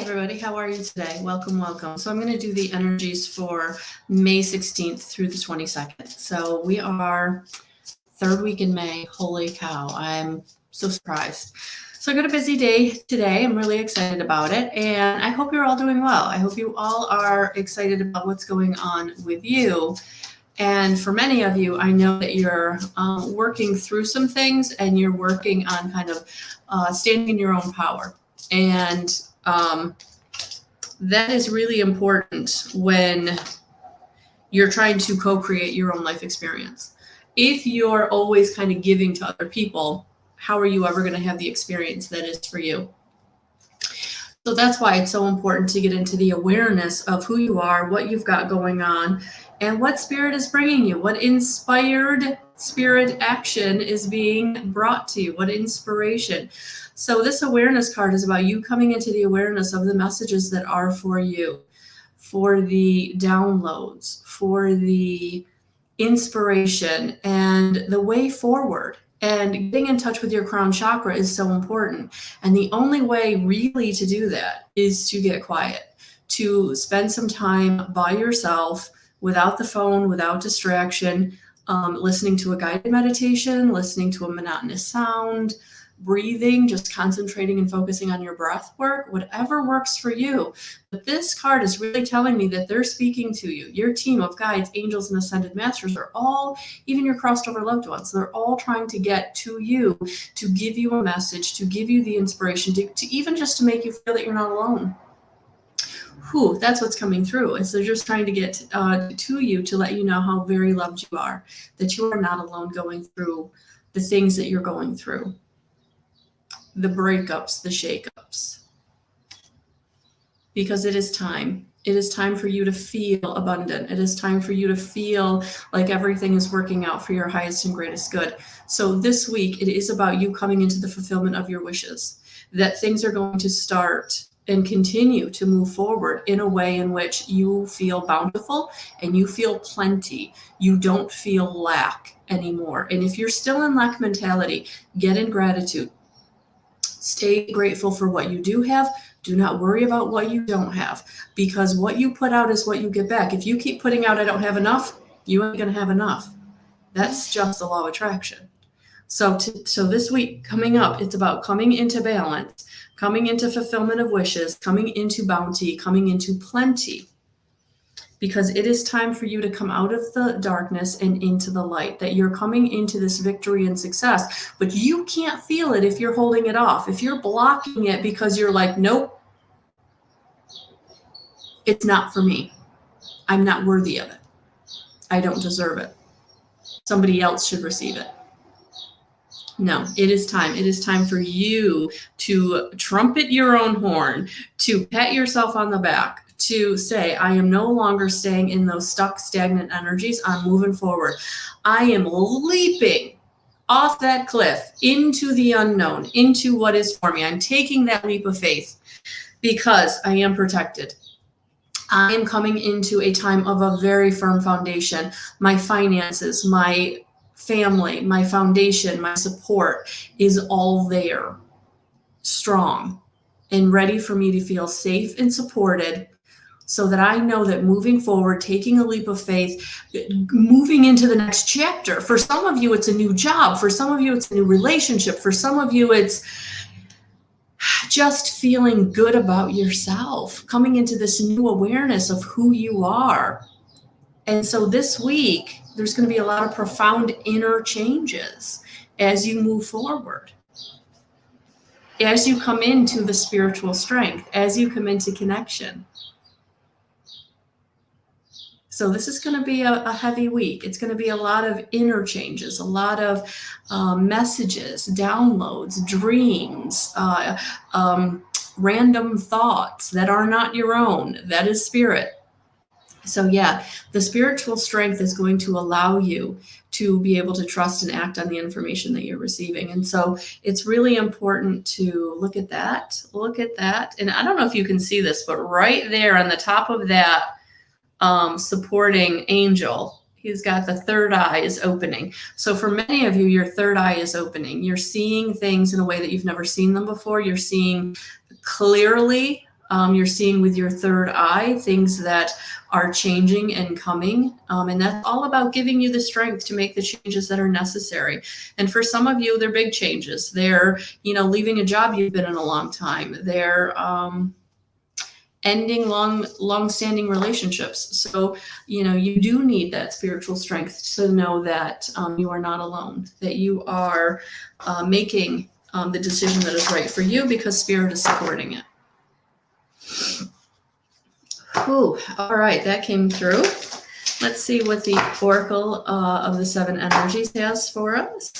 everybody, how are you today? Welcome, welcome. So I'm going to do the energies for May 16th through the 22nd. So we are third week in May. Holy cow, I'm so surprised. So I got a busy day today. I'm really excited about it, and I hope you're all doing well. I hope you all are excited about what's going on with you. And for many of you, I know that you're working through some things, and you're working on kind of standing in your own power. And that is really important when you're trying to co-create your own life experience. If you're always kind of giving to other people, how are you ever going to have the experience that is for you? So that's why it's so important to get into the awareness of who you are, what you've got going on, and what spirit is bringing you, what inspired spirit action is being brought to you, what inspiration. So this awareness card is about you coming into the awareness of the messages that are for you, for the downloads, for the inspiration and the way forward. And getting in touch with your crown chakra is so important. And the only way really to do that is to get quiet, to spend some time by yourself without the phone, without distraction, listening to a guided meditation, listening to a monotonous sound, breathing, just concentrating and focusing on your breath work, whatever works for you. But this card is really telling me that they're speaking to you. Your team of guides, angels, and ascended masters are all, even your crossed over loved ones, they're all trying to get to you, to give you a message, to give you the inspiration, to even just to make you feel that you're not alone. Whew, that's what's coming through. And so they're just trying to get to you to let you know how very loved you are, that you are not alone going through the things that you're going through. The breakups, the shakeups, because it is time. It is time for you to feel abundant. It is time for you to feel like everything is working out for your highest and greatest good. So this week, it is about you coming into the fulfillment of your wishes, that things are going to start and continue to move forward in a way in which you feel bountiful and you feel plenty. You don't feel lack anymore. And if you're still in lack mentality, get in gratitude. Stay grateful for what you do have. Do not worry about what you don't have, because what you put out is what you get back. If you keep putting out, I don't have enough, you ain't going to have enough. That's just the law of attraction. So this week coming up, it's about coming into balance, coming into fulfillment of wishes, coming into bounty, coming into plenty. Because it is time for you to come out of the darkness and into the light, that you're coming into this victory and success, but you can't feel it if you're holding it off. If you're blocking it because you're like, nope, it's not for me. I'm not worthy of it. I don't deserve it. Somebody else should receive it. No, it is time. It is time for you to trumpet your own horn, to pat yourself on the back, to say, I am no longer staying in those stuck, stagnant energies. I'm moving forward. I am leaping off that cliff into the unknown, into what is for me. I'm taking that leap of faith because I am protected. I am coming into a time of a very firm foundation. My finances, my family, my foundation, my support is all there, strong and ready for me to feel safe and supported, so that I know that moving forward, taking a leap of faith, moving into the next chapter. For some of you, it's a new job. For some of you, it's a new relationship. For some of you, it's just feeling good about yourself, coming into this new awareness of who you are. And so this week, there's going to be a lot of profound inner changes as you move forward, as you come into the spiritual strength, as you come into connection. So this is going to be a heavy week. It's going to be a lot of inner changes, a lot of messages, downloads, dreams, random thoughts that are not your own. That is spirit. So yeah, the spiritual strength is going to allow you to be able to trust and act on the information that you're receiving. And so it's really important to look at that. And I don't know if you can see this, but right there on the top of that supporting angel, he's got the third eye is opening. So for many of you, your third eye is opening. You're seeing things in a way that you've never seen them before. You're seeing clearly You're seeing with your third eye things that are changing and coming. And that's all about giving you the strength to make the changes that are necessary. And for some of you, they're big changes. They're, leaving a job you've been in a long time. They're ending long-standing relationships. So, you do need that spiritual strength to know that you are not alone, that you are making the decision that is right for you because Spirit is supporting it. Whew. All right, that came through. Let's see what the Oracle of the Seven Energies has for us.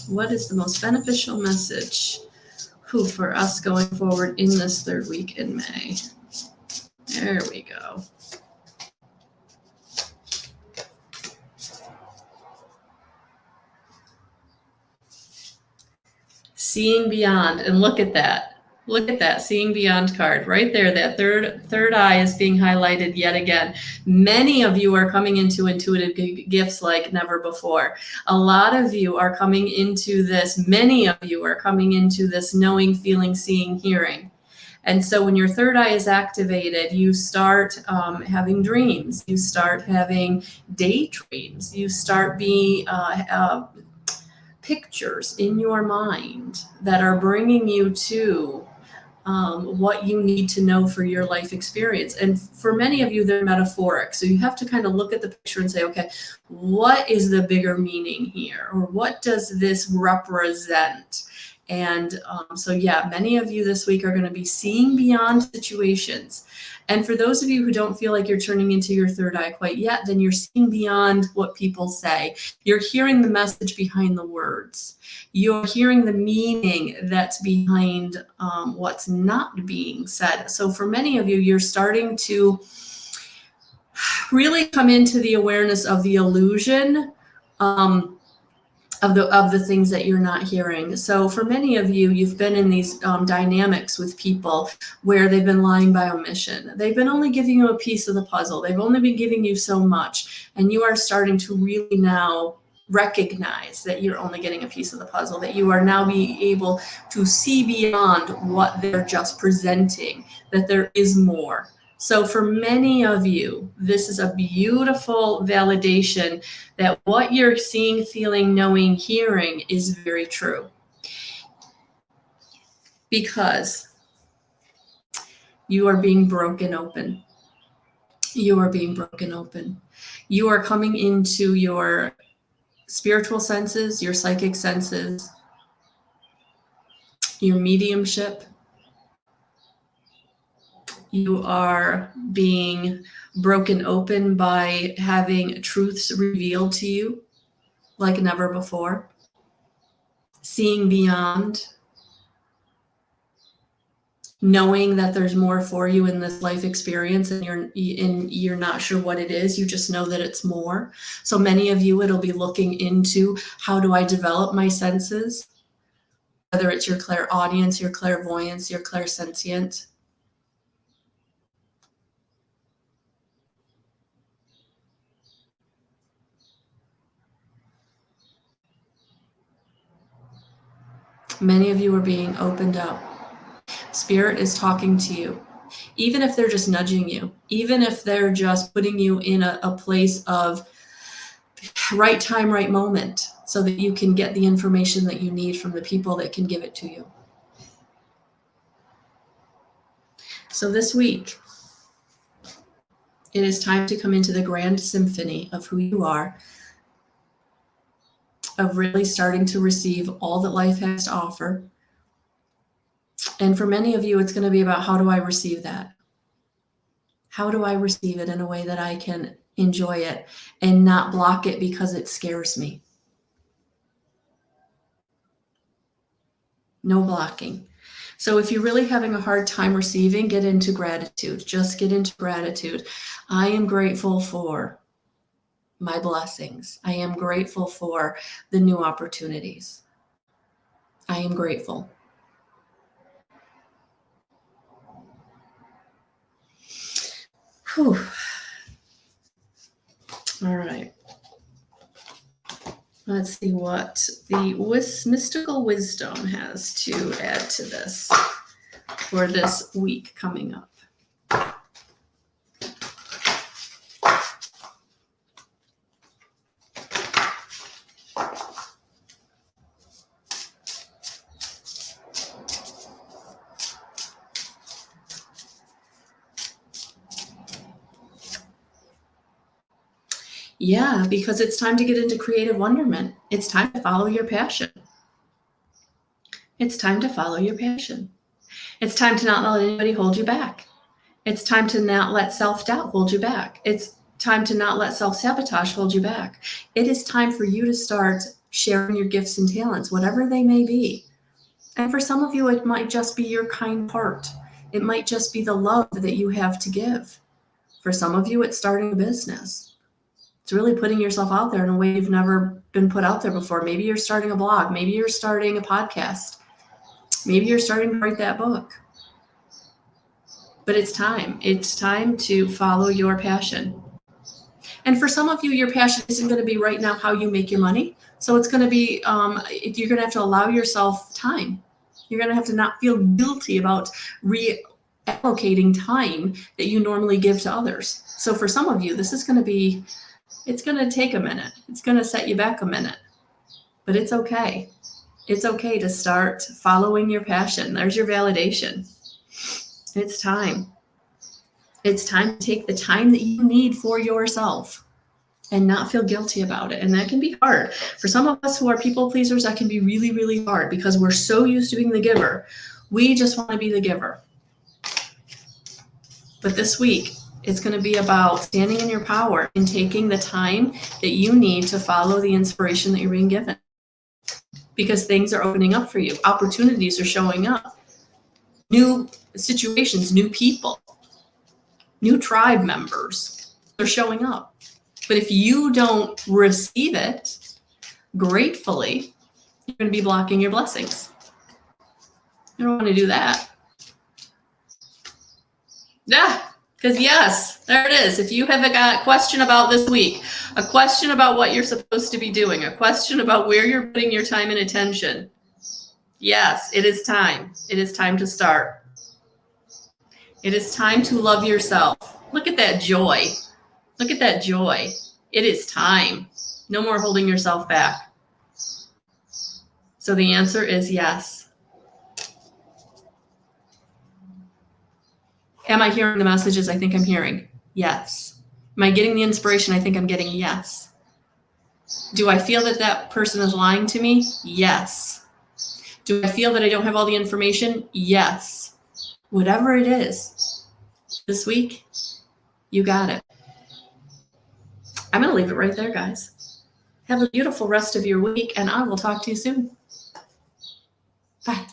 What is the most beneficial message for us going forward in this third week in May? There we go. Seeing beyond, and look at that. Look at that seeing beyond card right there. That third eye is being highlighted yet again. Many of you are coming into intuitive gifts like never before. A lot of you are coming into this. Many of you are coming into this knowing, feeling, seeing, hearing. And so when your third eye is activated, you start having dreams. You start having daydreams. You start being pictures in your mind that are bringing you to what you need to know for your life experience. And for many of you, they're metaphoric. So you have to kind of look at the picture and say, okay, what is the bigger meaning here? Or what does this represent? And so, yeah, many of you this week are going to be seeing beyond situations. And for those of you who don't feel like you're turning into your third eye quite yet, then you're seeing beyond what people say. You're hearing the message behind the words. You're hearing the meaning that's behind what's not being said. So for many of you, you're starting to really come into the awareness of the illusion of the things that you're not hearing. So for many of you, you've been in these dynamics with people where they've been lying by omission. They've been only giving you a piece of the puzzle. They've only been giving you so much. And you are starting to really now recognize that you're only getting a piece of the puzzle, that you are now being able to see beyond what they're just presenting, that there is more. So for many of you, this is a beautiful validation that what you're seeing, feeling, knowing, hearing is very true. Because you are being broken open. You are being broken open. You are coming into your spiritual senses, your psychic senses, your mediumship. You are being broken open by having truths revealed to you like never before. Seeing beyond. Knowing that there's more for you in this life experience and you're not sure what it is. You just know that it's more. So many of you, it'll be looking into how do I develop my senses? Whether it's your clairaudience, your clairvoyance, your clairsentient. Many of you are being opened up. Spirit is talking to you, even if they're just nudging you, even if they're just putting you in a place of right time, right moment, so that you can get the information that you need from the people that can give it to you. So this week, it is time to come into the grand symphony of who you are, of really starting to receive all that life has to offer. And for many of you, it's going to be about how do I receive that? How do I receive it in a way that I can enjoy it and not block it because it scares me? No blocking. So if you're really having a hard time receiving, get into gratitude. Just get into gratitude. I am grateful for my blessings. I am grateful for the new opportunities. I am grateful. Whew. All right. Let's see what the mystical wisdom has to add to this for this week coming up. Yeah, because it's time to get into creative wonderment. It's time to follow your passion. It's time to follow your passion. It's time to not let anybody hold you back. It's time to not let self-doubt hold you back. It's time to not let self-sabotage hold you back. It is time for you to start sharing your gifts and talents, whatever they may be. And for some of you, it might just be your kind heart. It might just be the love that you have to give. For some of you, it's starting a business. It's really putting yourself out there in a way you've never been put out there before. Maybe you're starting a blog. Maybe you're starting a podcast. Maybe you're starting to write that book. But it's time. It's time to follow your passion. And for some of you, your passion isn't going to be right now how you make your money. So it's going to be, you're going to have to allow yourself time. You're going to have to not feel guilty about reallocating time that you normally give to others. So for some of you, this is going to be, it's going to take a minute. It's going to set you back a minute. But it's okay. It's okay to start following your passion. There's your validation. It's time. It's time to take the time that you need for yourself and not feel guilty about it. And that can be hard. For some of us who are people pleasers, that can be really, really hard because we're so used to being the giver. We just want to be the giver. But this week, it's going to be about standing in your power and taking the time that you need to follow the inspiration that you're being given. Because things are opening up for you. Opportunities are showing up. New situations, new people, new tribe members are showing up. But if you don't receive it gratefully, you're going to be blocking your blessings. You don't want to do that. Yeah, because yes, there it is. If you have got a question about this week, a question about what you're supposed to be doing, a question about where you're putting your time and attention, yes, it is time. It is time to start. It is time to love yourself. Look at that joy. Look at that joy. It is time. No more holding yourself back. So the answer is yes. Am I hearing the messages I think I'm hearing? Yes. Am I getting the inspiration I think I'm getting? Yes. Do I feel that that person is lying to me? Yes. Do I feel that I don't have all the information? Yes. Whatever it is, this week, you got it. I'm going to leave it right there, guys. Have a beautiful rest of your week, and I will talk to you soon. Bye.